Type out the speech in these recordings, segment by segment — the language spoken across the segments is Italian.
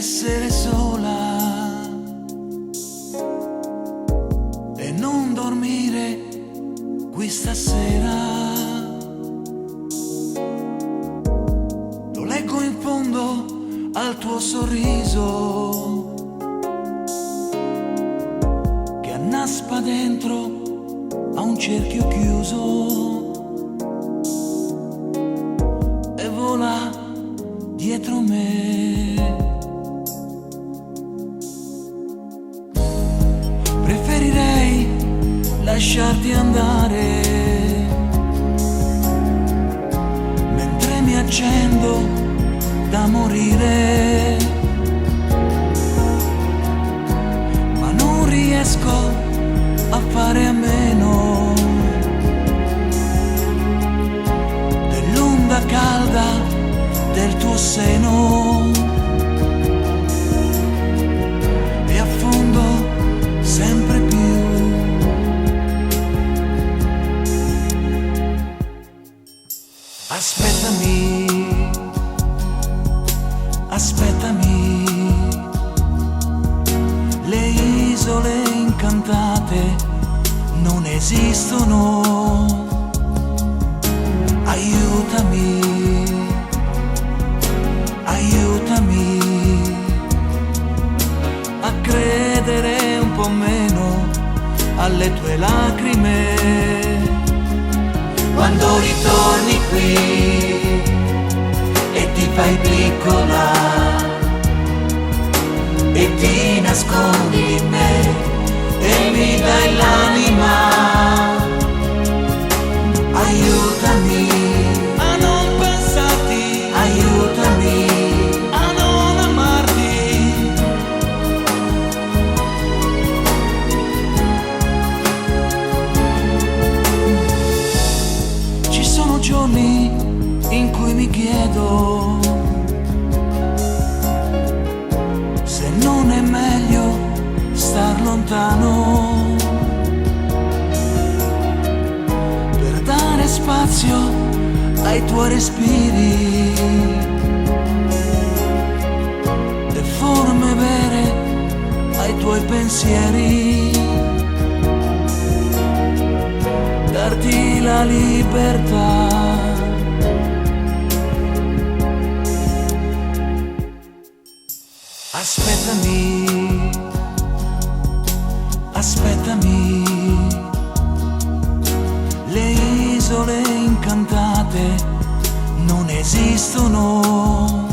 essere sola e non dormire qui stasera. Lo leggo in fondo al tuo sorriso che annaspa dentro a un cerchio chiuso e vola dietro me. Preferirei lasciarti andare mentre mi accendo da morire, ma non riesco a fare a meno dell'onda calda del tuo seno, e affondo sempre più. Aspettami, aspettami, le isole incantate non esistono. Aiutami, aiutami a credere un po' meno alle tue lacrime. Quando ritorni qui e ti fai piccola e ti nascondi in me e mi dai l'anima, aiutami a non pensarti, aiutami a non amarti. Ci sono giorni in cui mi chiedo se non è meglio star lontano per dare spazio ai tuoi respiri, le forme vere ai tuoi pensieri, darti la libertà. Aspettami, aspettami, le isole incantate non esistono.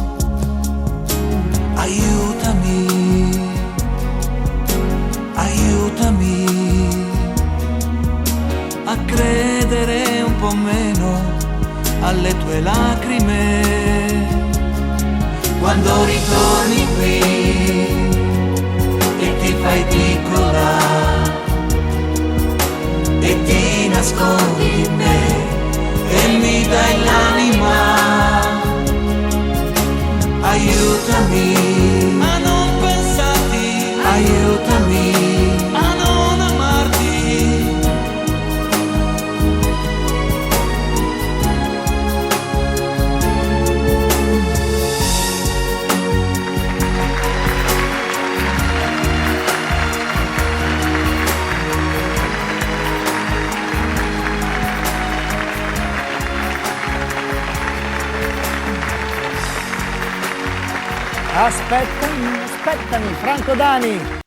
Aiutami, aiutami a credere un po' meno alle tue lacrime. Quando ritorni qui e ti fai piccola e ti nascondi in me e mi dai l'anima, aiutami a non pensarti, aiutami a non amarti. Aspettami, aspettami, Franco Dani.